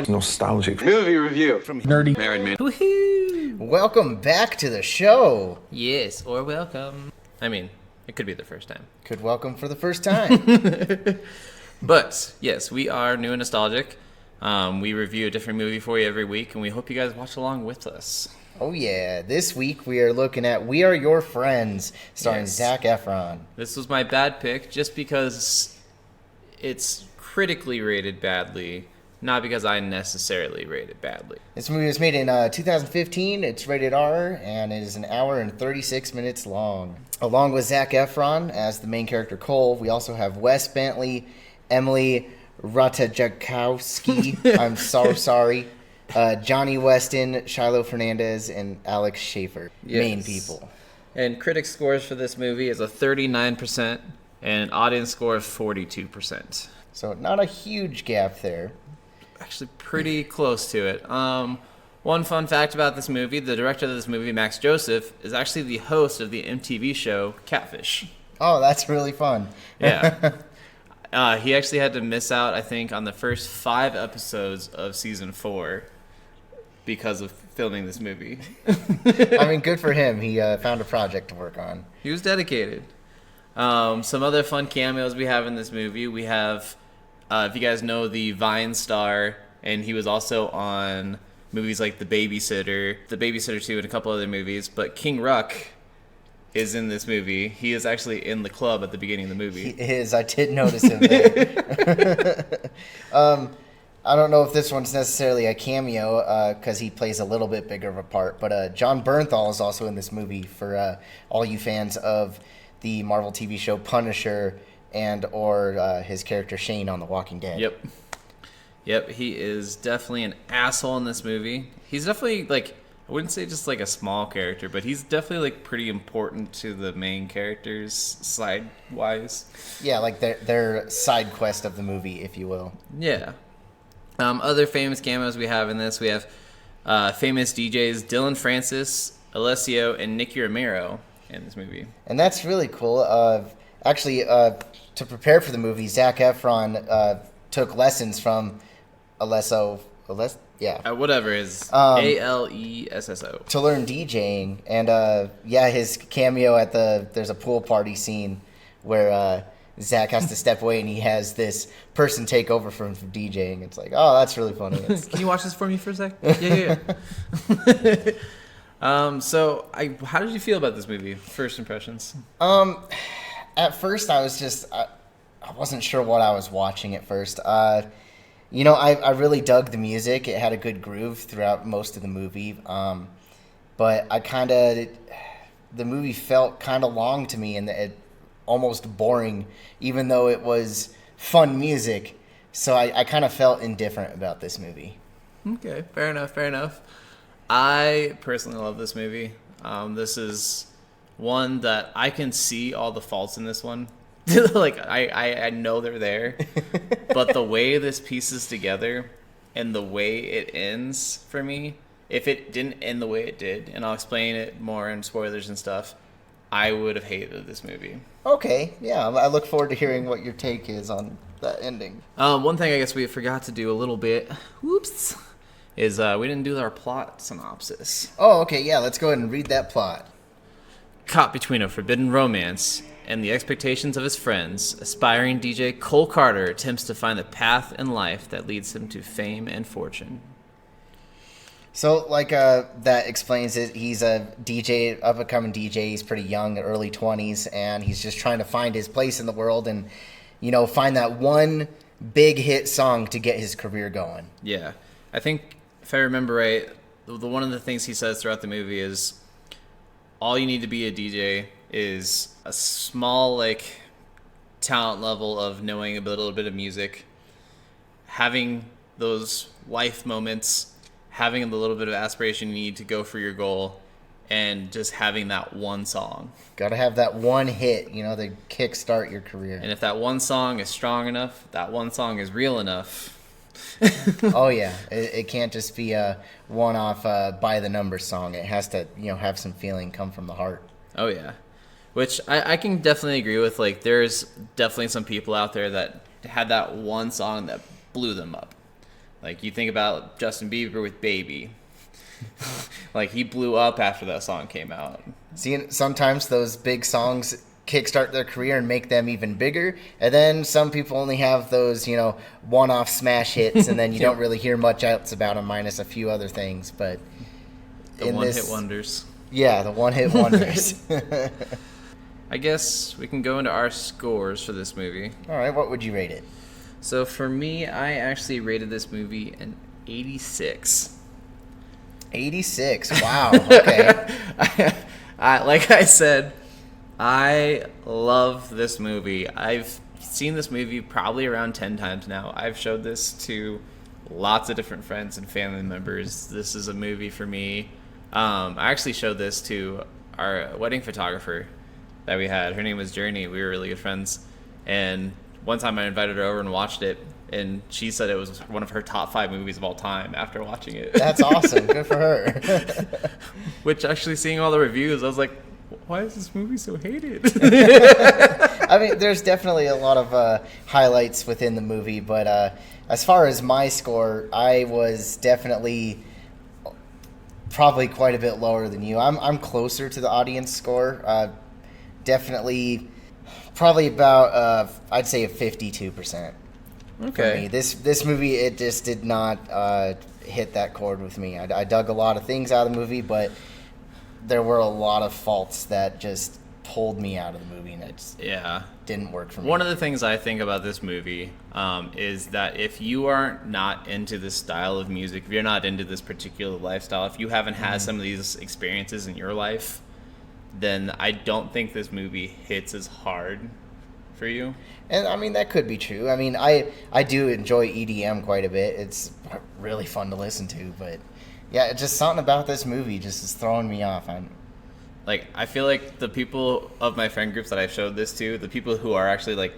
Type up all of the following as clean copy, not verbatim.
Nostalgic. Movie review. From Nerdy. Married Man. Woohoo! Welcome back to the show. Yes, or welcome. I mean, it could be the first time. Could welcome for the first time. But, yes, we are new and nostalgic. We review a different movie for you every week, and we hope you guys watch along with us. Oh yeah, this week we are looking at We Are Your Friends, starring Yes. Zac Efron. This was my bad pick just because it's critically rated badly, not because I necessarily rate it badly. This movie was made in 2015. It's rated R, and it is an hour and 36 minutes long. Along with Zac Efron as the main character Cole, we also have Wes Bentley, Emily Ratajkowski, I'm so sorry, Johnny Weston, Shiloh Fernandez, and Alex Schaefer. Yes. Main people. And critic scores for this movie is a 39% and an audience score of 42%. So not a huge gap there. Actually pretty close to it. One fun fact about this movie, the director of this movie, Max Joseph, is actually the host of the MTV show Catfish. Oh, that's really fun. Yeah. He actually had to miss out, I think, on the first 5 episodes of season 4 because of filming this movie. I mean, good for him. He found a project to work on. He was dedicated. Some other fun cameos we have in this movie. We have, if you guys know, the Vine star, and he was also on movies like The Babysitter 2, and a couple other movies. But King Ruck is in this movie. He is actually in the club at the beginning of the movie. He is. I did notice him there. I don't know if this one's necessarily a cameo because he plays a little bit bigger of a part. But John Bernthal is also in this movie for all you fans of the Marvel TV show Punisher and or his character Shane on The Walking Dead. Yep, he is definitely an asshole in this movie. He's definitely, like, I wouldn't say just like a small character, but he's definitely like pretty important to the main characters side-wise. Yeah, like their side quest of the movie, if you will. Yeah. Other famous cameos we have in this, we have famous DJs Dylan Francis, Alessio, and Nicky Romero in this movie. And that's really cool. Actually, to prepare for the movie, Zac Efron took lessons from Alesso. Whatever is Alesso. To learn DJing. And his cameo at there's a pool party scene where Zach has to step away and he has this person take over from DJing. It's like, oh, that's really funny. Can you watch this for me for a sec? Yeah. How did you feel about this movie? First impressions? At first I was just, I wasn't sure what I was watching at first. I really dug the music. It had a good groove throughout most of the movie. But the movie felt kind of long to me and it almost boring, even though it was fun music. So I kind of felt indifferent about this movie. Okay, fair enough. I personally love this movie. This is one that I can see all the faults in this one. Like, I know they're there, but the way this pieces together and the way it ends for me, if it didn't end the way it did, and I'll explain it more in spoilers and stuff, I would have hated this movie. Okay, yeah, I look forward to hearing what your take is on that ending. One thing I guess we forgot to do a little bit, is we didn't do our plot synopsis. Oh, okay, yeah, let's go ahead and read that plot. Caught between a forbidden romance and the expectations of his friends, aspiring DJ Cole Carter attempts to find the path in life that leads him to fame and fortune. So, that explains it. He's a DJ, up-and-coming DJ. He's pretty young, early 20s, and he's just trying to find his place in the world and, find that one big hit song to get his career going. Yeah. I think, if I remember right, one of the things he says throughout the movie is all you need to be a DJ is a small, talent level of knowing a little bit of music, having those life moments, having the little bit of aspiration you need to go for your goal, and just having that one song. Gotta have that one hit, to kickstart your career. And if that one song is strong enough, that one song is real enough. Oh, yeah. It can't just be a one-off by-the-numbers song. It has to, have some feeling, come from the heart. Oh, yeah. Which I can definitely agree with. There's definitely some people out there that had that one song that blew them up. Like, you think about Justin Bieber with Baby. Like, he blew up after that song came out. See, sometimes those big songs kickstart their career and make them even bigger, and then some people only have those, one-off smash hits, and then you don't really hear much else about them, minus a few other things. But the one-hit wonders. Yeah, the one-hit wonders. I guess we can go into our scores for this movie. All right, what would you rate it? So for me, I actually rated this movie an 86. 86. Wow. Okay. Like I said, I love this movie. I've seen this movie probably around 10 times now. I've showed this to lots of different friends and family members. This is a movie for me. I actually showed this to our wedding photographer that we had. Her name was Journey. We were really good friends. And one time I invited her over and watched it, and she said it was one of her top 5 movies of all time after watching it. That's awesome. Good for her. Which, actually, seeing all the reviews, I was like, why is this movie so hated? I mean, there's definitely a lot of highlights within the movie, but as far as my score, I was definitely probably quite a bit lower than you. I'm closer to the audience score. Definitely, probably about I'd say a 52%. Okay. For me. This movie, it just did not hit that chord with me. I dug a lot of things out of the movie, but there were a lot of faults that just pulled me out of the movie, and it just didn't work for me. One of the things I think about this movie is that if you are not into this style of music, if you're not into this particular lifestyle, if you haven't had some of these experiences in your life, then I don't think this movie hits as hard for you. And I mean, that could be true. I mean, I do enjoy EDM quite a bit. It's really fun to listen to, but yeah, it's just something about this movie just is throwing me off. I feel like the people of my friend groups that I showed this to, the people who are actually like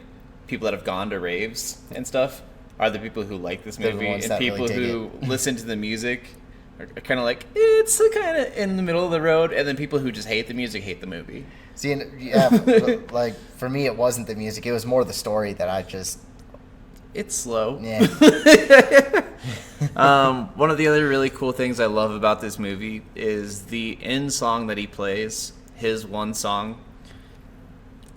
people that have gone to raves and stuff, are the people who like this movie, and people who listen to the music are kind of like, it's kind of in the middle of the road, and then people who just hate the music hate the movie. See, yeah, like for me, it wasn't the music; it was more the story that I just. It's slow. Yeah. One of the other really cool things I love about this movie is the end song that he plays, his one song.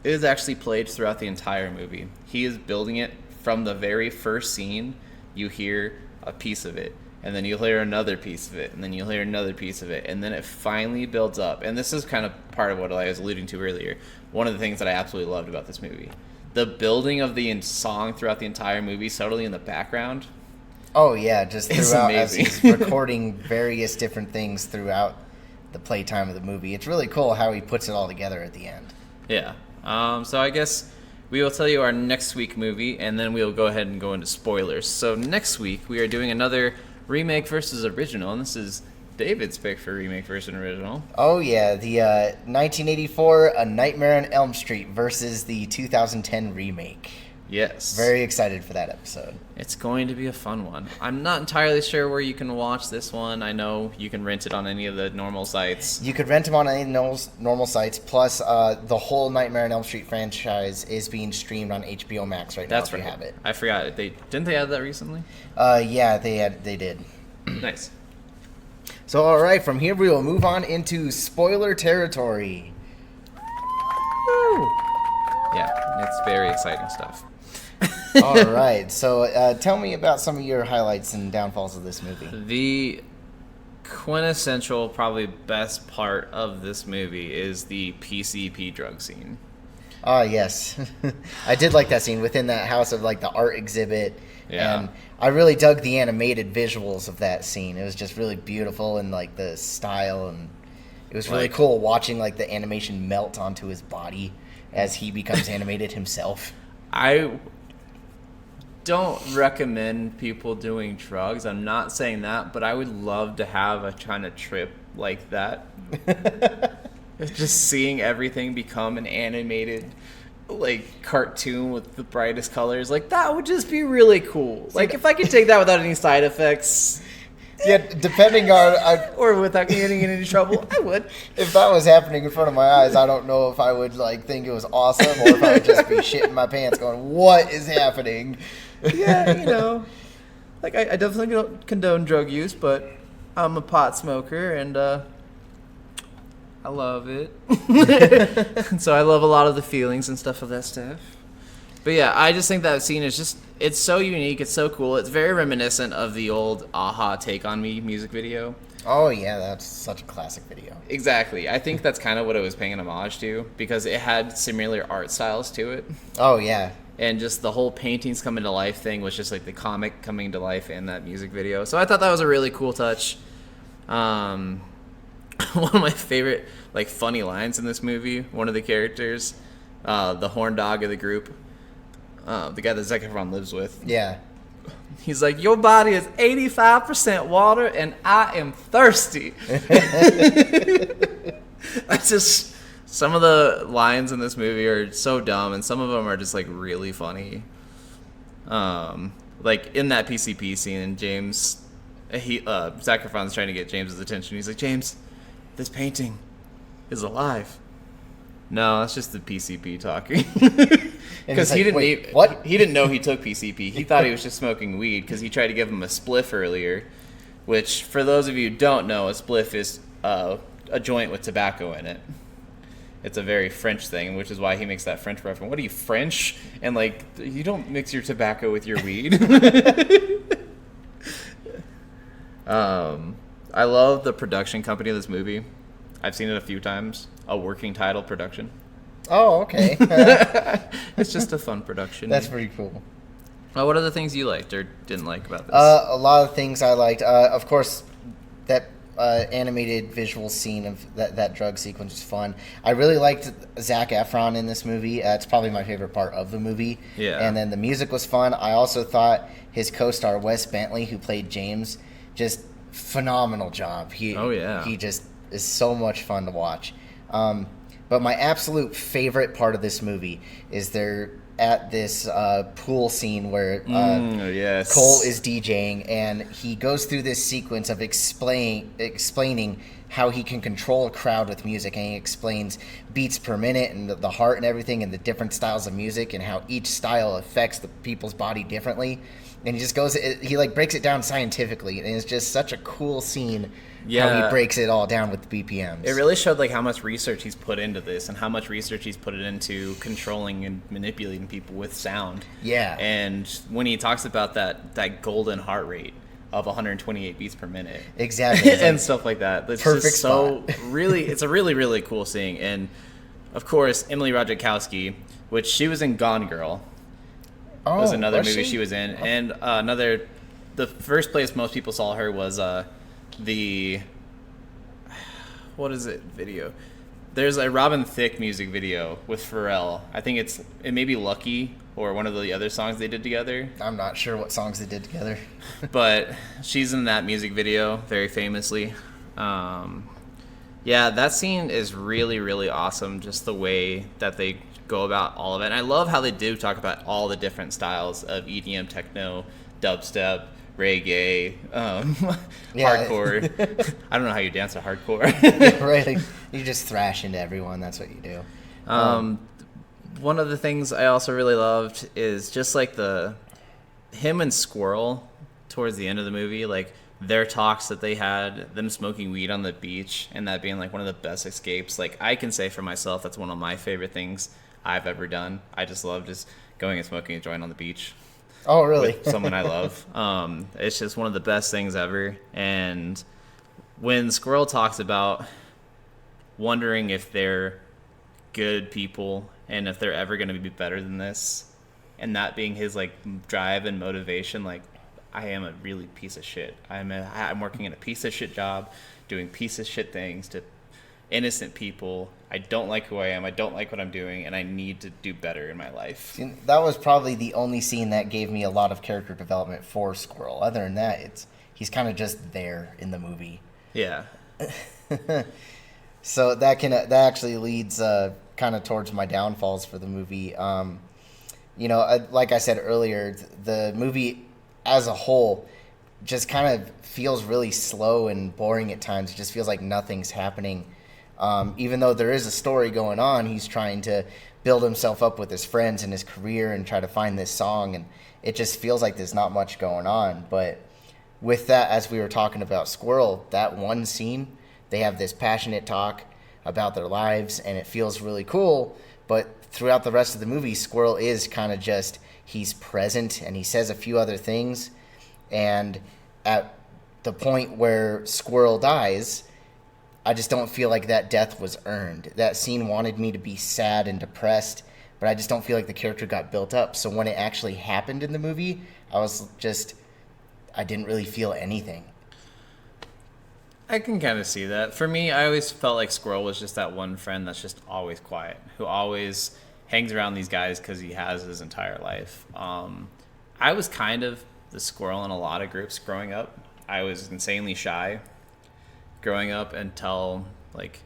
It is actually played throughout the entire movie. He is building it from the very first scene. You hear a piece of it, and then you'll hear another piece of it, and then you'll hear another piece of it, and then it finally builds up. And this is kind of part of what I was alluding to earlier. One of the things that I absolutely loved about this movie. The building of the song throughout the entire movie, subtly in the background. Oh yeah, just throughout as amazing. he's recording various different things throughout the playtime of the movie. It's really cool how he puts it all together at the end. Yeah. So I guess we will tell you our next week movie, and then we'll go ahead and go into spoilers. So next week we are doing another remake versus original, and this is David's pick for remake versus original. Oh yeah, the 1984 A Nightmare on Elm Street versus the 2010 remake. Yes. Very excited for that episode. It's going to be a fun one. I'm not entirely sure where you can watch this one. I know you can rent it on any of the normal sites. You could rent them on any normal sites. Plus, the whole Nightmare on Elm Street franchise is being streamed on HBO Max right now. That's right. You have it. I forgot it. Didn't they add that recently? Yeah, they did. Nice. So, all right, from here we will move on into spoiler territory. Woo! Yeah, it's very exciting stuff. All right, so tell me about some of your highlights and downfalls of this movie. The quintessential, probably best part of this movie is the PCP drug scene. Oh, yes. I did like that scene within that house of, like, the art exhibit. Yeah. And I really dug the animated visuals of that scene. It was just really beautiful and, like, the style. And it was really cool watching, like, the animation melt onto his body as he becomes animated himself. I don't recommend people doing drugs. I'm not saying that, but I would love to have a kind of trip like that. Just seeing everything become an animated, like, cartoon with the brightest colors, like, that would just be really cool. Like, if I could take that without any side effects, Yeah, depending on... or without getting in any trouble, I would. If that was happening in front of my eyes, I don't know if I would, like, think it was awesome or if I would just be shitting my pants going, what is happening? Yeah, you know. Like, I definitely don't condone drug use, but I'm a pot smoker, and I love it. So I love a lot of the feelings and stuff of that stuff. But yeah, I just think that scene is just, it's so unique, it's so cool. It's very reminiscent of the old Aha Take On Me music video. Oh, yeah, that's such a classic video. Exactly. I think that's kind of what it was paying an homage to, because it had similar art styles to it. Oh, yeah. And just the whole paintings coming to life thing was just like the comic coming to life in that music video. So I thought that was a really cool touch. One of my favorite, like, funny lines in this movie, one of the characters, the horn dog of the group, the guy that Zac Efron lives with. Yeah. He's like, your body is 85% water and I am thirsty. That's just, some of the lines in this movie are so dumb, and some of them are just like really funny. Like in that PCP scene, James, Zac Efron's trying to get James's attention. He's like, James, this painting is alive. No, that's just the PCP talking. Because he didn't what? He didn't know he took PCP. He thought he was just smoking weed because he tried to give him a spliff earlier, which, for those of you who don't know, a spliff is a joint with tobacco in it. It's a very French thing, which is why he makes that French reference. What are you, French? And, like, you don't mix your tobacco with your weed. I love the production company of this movie. I've seen it a few times. A working title production. Oh, okay. It's just a fun production. That's pretty cool. What are the things you liked or didn't like about this? A lot of things I liked. Of course, that animated visual scene of that drug sequence was fun. I really liked Zac Efron in this movie. It's probably my favorite part of the movie. Yeah. And then the music was fun. I also thought his co-star Wes Bentley, who played James, just phenomenal job. He just is so much fun to watch. But my absolute favorite part of this movie is they're at this pool scene where yes. Cole is DJing, and he goes through this sequence of explaining how he can control a crowd with music, and he explains beats per minute and the heart and everything and the different styles of music and how each style affects the people's body differently. And he just goes, he like breaks it down scientifically, and it's just such a cool scene. Yeah. How he breaks it all down with the BPMs. It really showed like how much research he's put into this and how much research he's put into controlling and manipulating people with sound. Yeah. And when he talks about that golden heart rate of 128 beats per minute. Exactly. And stuff like that. It's perfect just so really, it's a really, really cool scene. And of course, Emily Ratajkowski, which she was in Gone Girl. Was another movie she was in. And the first place most people saw her was what is it video? There's a Robin Thicke music video with Pharrell. I think it may be Lucky or one of the other songs they did together. I'm not sure what songs they did together. But she's in that music video very famously. Yeah, that scene is really, really awesome. Just the way that they go about all of it. And I love how they do talk about all the different styles of EDM, techno, dubstep, reggae, hardcore. I don't know how you dance to hardcore. Right, you just thrash into everyone. That's what you do. One of the things I also really loved is just like him and Squirrel towards the end of the movie, like their talks that they had, them smoking weed on the beach, and that being like one of the best escapes. Like I can say for myself, that's one of my favorite things I've ever done. I just love just going and smoking a joint on the beach. Oh, really? With someone I love. It's just one of the best things ever. And when Squirrel talks about wondering if they're good people and if they're ever going to be better than this, and that being his like drive and motivation, like I am a really piece of shit. I'm working in a piece of shit job, doing piece of shit things to innocent people. I don't like who I am. I don't like what I'm doing, and I need to do better in my life. See, that was probably the only scene that gave me a lot of character development for Squirrel. Other than that, he's kind of just there in the movie. Yeah. So that actually leads kind of towards my downfalls for the movie. Like I said earlier, the movie as a whole just kind of feels really slow and boring at times. It just feels like nothing's happening. Even though there is a story going on, he's trying to build himself up with his friends and his career and try to find this song, and it just feels like there's not much going on. But with that, as we were talking about Squirrel, that one scene, they have this passionate talk about their lives, and it feels really cool. But throughout the rest of the movie, Squirrel is kind of just, he's present, and he says a few other things. And at the point where Squirrel dies, I just don't feel like that death was earned. That scene wanted me to be sad and depressed, but I just don't feel like the character got built up. So when it actually happened in the movie, I didn't really feel anything. I can kind of see that. For me, I always felt like Squirrel was just that one friend that's just always quiet, who always hangs around these guys because he has his entire life. I was kind of the squirrel in a lot of groups growing up. I was insanely shy growing up until like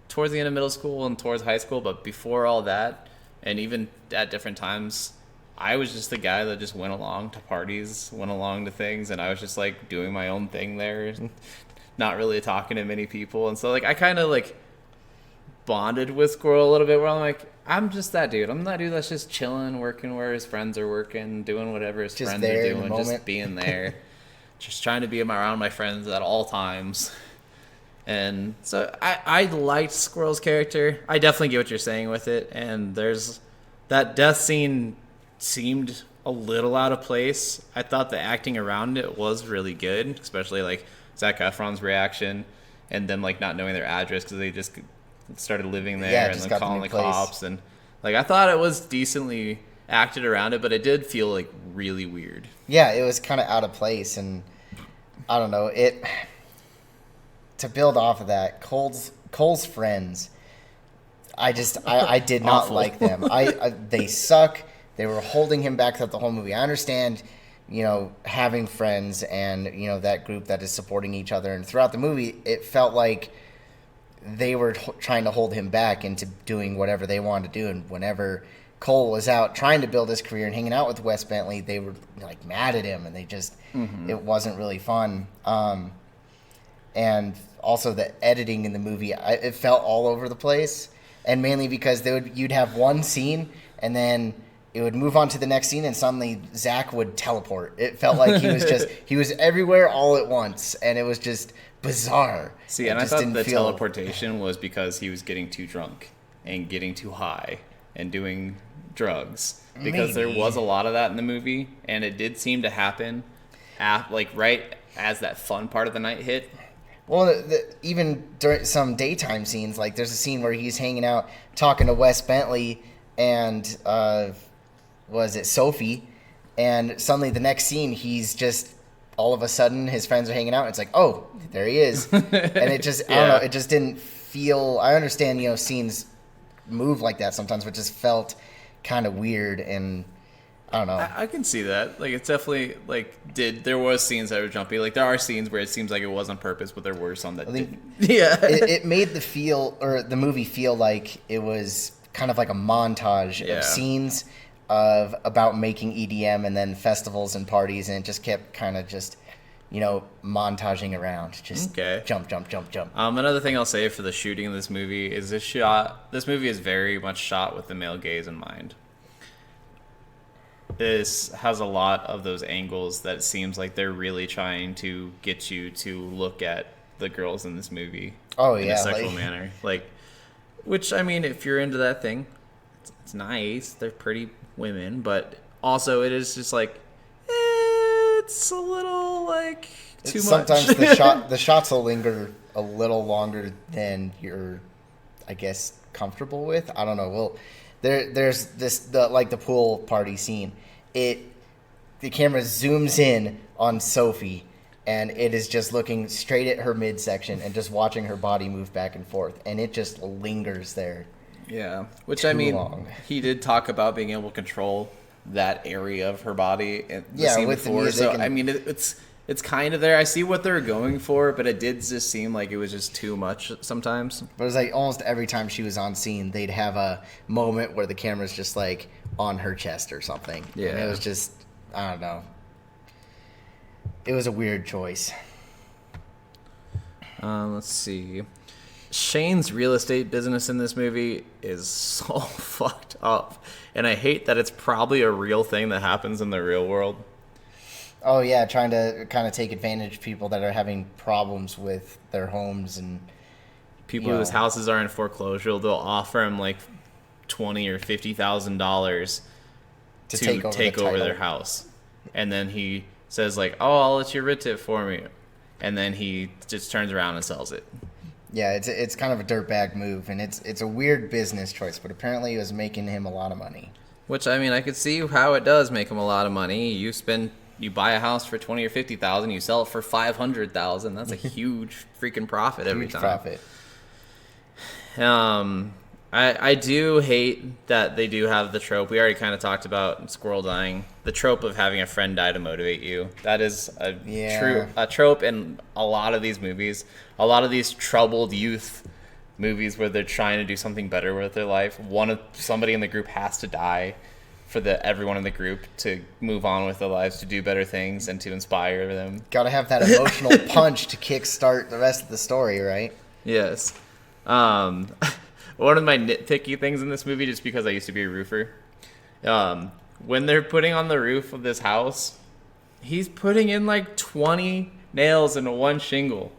towards the end of middle school and towards high school, but before all that, and even at different times, I was just the guy that just went along to parties, went along to things, and I was just like doing my own thing there, not really talking to many people. And so like I kind of like bonded with Squirrel a little bit, where I'm like, I'm just that dude. I'm that dude that's just chilling, working where his friends are working, doing whatever his just friends are doing, just just being there, just trying to be around my friends at all times. And so I liked Squirrel's character. I definitely get what you're saying with it. And there's that death scene seemed a little out of place. I thought the acting around it was really good, especially like Zac Efron's reaction and them like not knowing their address because they just started living there and like calling the cops. And like I thought it was decently acted around it, but it did feel like really weird. Yeah, it was kind of out of place. And I don't know, to build off of that, Cole's friends, I did not Awful. like them. They suck. They were holding him back throughout the whole movie. I understand, having friends and, that group that is supporting each other. And throughout the movie, it felt like they were trying to hold him back into doing whatever they wanted to do. And whenever Cole was out trying to build his career and hanging out with Wes Bentley, they were like mad at him, and they just, it wasn't really fun. And also the editing in the movie, it felt all over the place, and mainly because you'd have one scene and then it would move on to the next scene, and suddenly Zach would teleport. It felt like he was everywhere all at once, and it was just bizarre. See, and I thought the teleportation was because he was getting too drunk and getting too high and doing drugs, because there was a lot of that in the movie, and it did seem to happen right as that fun part of the night hit. Well, even during some daytime scenes, like there's a scene where he's hanging out talking to Wes Bentley and was it Sophie, and suddenly the next scene he's just all of a sudden his friends are hanging out and it's like, oh, there he is. And it just I don't know, it just didn't feel. I understand scenes move like that sometimes, but just felt kind of weird. And I don't know. I can see that. Like, it's definitely, there was scenes that were jumpy. Like, there are scenes where it seems like it was on purpose, but there were some that didn't. Yeah. It made the movie feel like it was kind of like a montage of scenes about making EDM and then festivals and parties, and it just kept kind of just, montaging around. Just jump. Another thing I'll say for the shooting of this movie is this movie is very much shot with the male gaze in mind. This has a lot of those angles that it seems like they're really trying to get you to look at the girls in this movie in a sexual manner. Which, I mean, if you're into that thing, it's nice. They're pretty women, but also it is just it's a little too much. Sometimes the shots will linger a little longer than you're, I guess, comfortable with. I don't know. Well, there's the pool party scene. The camera zooms in on Sophie, and it is just looking straight at her midsection and just watching her body move back and forth, and it just lingers there. Yeah, which long. He did talk about being able to control that area of her body. With the music. So I mean, it's kind of there. I see what they're going for, but it did just seem like it was just too much sometimes. But it was like almost every time she was on scene, they'd have a moment where the camera's just on her chest or something. Yeah, and it was just, I don't know. It was a weird choice. Let's see. Shane's real estate business in this movie is so fucked up. And I hate that it's probably a real thing that happens in the real world. Oh yeah, trying to kind of take advantage of people that are having problems with their homes and People whose houses are in foreclosure, they'll offer him like $20,000 or $50,000 to take over their house. And then he says like, "Oh, I'll let you rent it for me." And then he just turns around and sells it. Yeah, it's kind of a dirtbag move, and it's a weird business choice, but apparently it was making him a lot of money. Which, I mean, I could see how it does make him a lot of money. You buy a house for $20,000 or $50,000, you sell it for $500,000. That's a huge freaking profit every time. Profit. I do hate that they do have the trope. We already kind of talked about Squirrel dying. The trope of having a friend die to motivate you. That is a trope in a lot of these movies. A lot of these troubled youth movies where they're trying to do something better with their life. Somebody in the group has to die for everyone in the group to move on with their lives, to do better things, and to inspire them. Gotta have that emotional punch to kickstart the rest of the story, right? Yes. One of my nitpicky things in this movie, just because I used to be a roofer, when they're putting on the roof of this house, he's putting in like 20 nails into one shingle.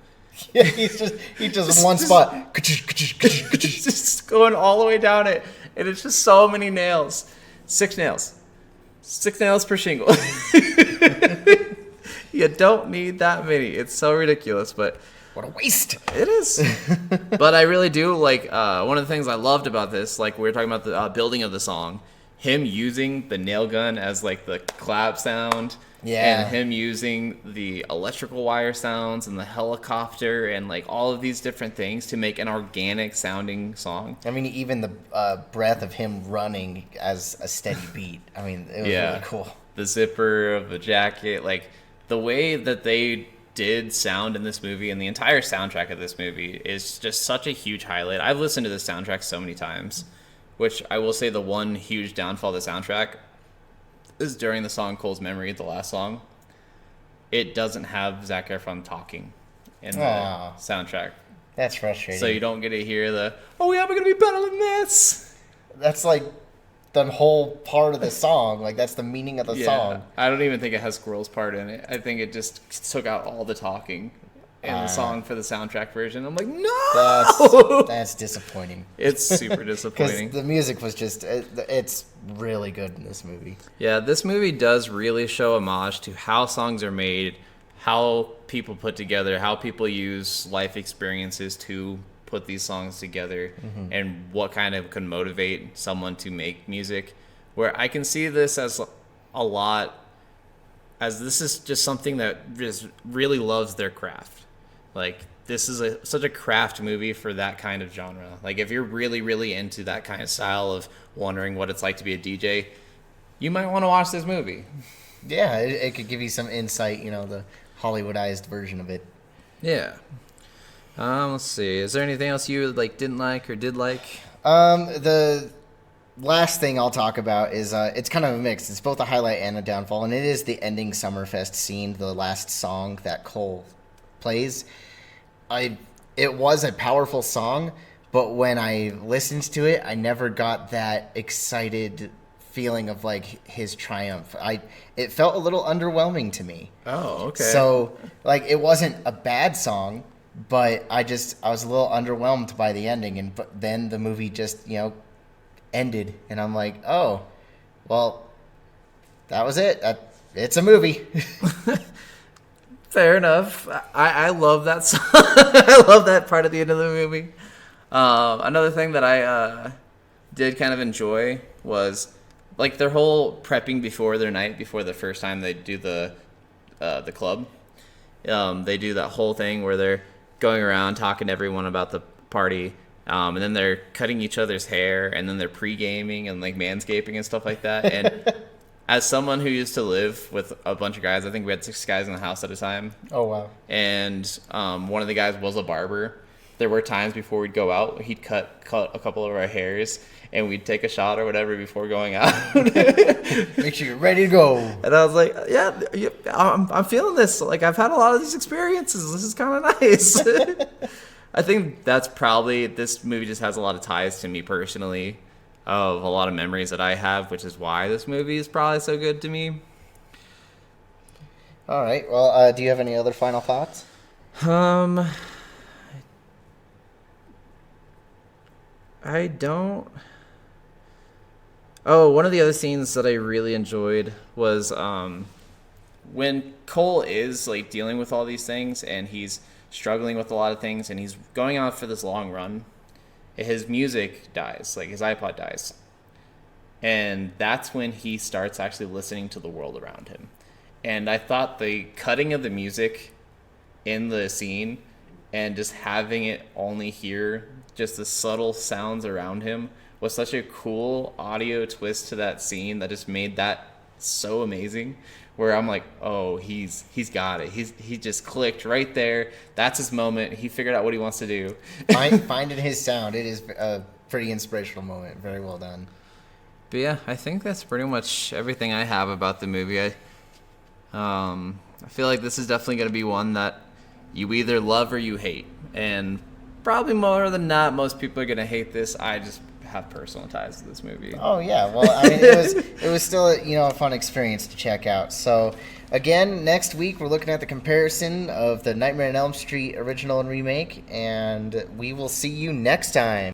Yeah, he's just in one spot. Just going all the way down it, and it's just so many nails. 6 nails. 6 nails per shingle. You don't need that many. It's so ridiculous, but what a waste. It is. But I really do like, one of the things I loved about this, like we were talking about the building of the song, him using the nail gun as like the clap sound. Yeah. And him using the electrical wire sounds and the helicopter and like all of these different things to make an organic sounding song. I mean, even the breath of him running as a steady beat. I mean, it was really cool. The zipper of the jacket, like the way that they did sound in this movie and the entire soundtrack of this movie is just such a huge highlight. I've listened to the soundtrack so many times, which I will say the one huge downfall of the soundtrack is during the song Cole's Memory, the last song. It doesn't have Zac Efron talking in the soundtrack. That's frustrating. So you don't get to hear "oh yeah, we're going to be better than this." That's like the whole part of the song. Like, that's the meaning of the song. I don't even think it has Squirrel's part in it. I think it just took out all the talking in the song for the soundtrack version. I'm like, no! That's disappointing. It's super disappointing. Because the music was just, it's really good in this movie. Yeah, this movie does really show homage to how songs are made, how people put together, how people use life experiences to put these songs together, and what kind of can motivate someone to make music. Where I can see this as a lot, as this is just something that just really loves their craft. Like, this is such a craft movie for that kind of genre. Like, if you're really, really into that kind of style of wondering what it's like to be a DJ, you might want to watch this movie. Yeah, it could give you some insight, the Hollywoodized version of it. Yeah. Let's see. Is there anything else you didn't like or did like? The last thing I'll talk about is it's kind of a mix. It's both a highlight and a downfall, and it is the ending Summerfest scene, the last song that Cole plays. It was a powerful song, but when I listened to it, I never got that excited feeling of his triumph. It felt a little underwhelming to me. Oh, okay. So it wasn't a bad song, but I was a little underwhelmed by the ending, but then the movie just ended, and I'm like, oh, well, that was it. It's a movie. Fair enough. I love that song. I love that part at the end of the movie. Another thing that I did kind of enjoy was their whole prepping before their night, before the first time they do the club. They do that whole thing where they're going around talking to everyone about the party, and then they're cutting each other's hair, and then they're pre-gaming and manscaping and stuff like that. And as someone who used to live with a bunch of guys, I think we had 6 guys in the house at a time. Oh, wow. And one of the guys was a barber. There were times before we'd go out, he'd cut a couple of our hairs, and we'd take a shot or whatever before going out. Make sure you're ready to go. And I was like, yeah, I'm feeling this. I've had a lot of these experiences. This is kind of nice. I think that's probably, this movie just has a lot of ties to me personally, of a lot of memories that I have, which is why this movie is probably so good to me. All right. Well, do you have any other final thoughts? I don't. Oh, one of the other scenes that I really enjoyed was when Cole is like dealing with all these things and he's struggling with a lot of things and he's going out for this long run. His music dies, like his iPod dies. And that's when he starts actually listening to the world around him. And I thought the cutting of the music in the scene and just having it only hear just the subtle sounds around him was such a cool audio twist to that scene that just made that so amazing, where I'm like, oh, he's got it. He just clicked right there. That's his moment. He figured out what he wants to do. Finding his sound. It is a pretty inspirational moment. Very well done. But yeah, I think that's pretty much everything I have about the movie. I feel like this is definitely going to be one that you either love or you hate. And probably more than not, most people are going to hate this. I just have personal ties to this movie. Oh yeah, well, I mean, it was still a fun experience to check out. So again, next week we're looking at the comparison of the Nightmare on Elm Street original and remake, and we will see you next time.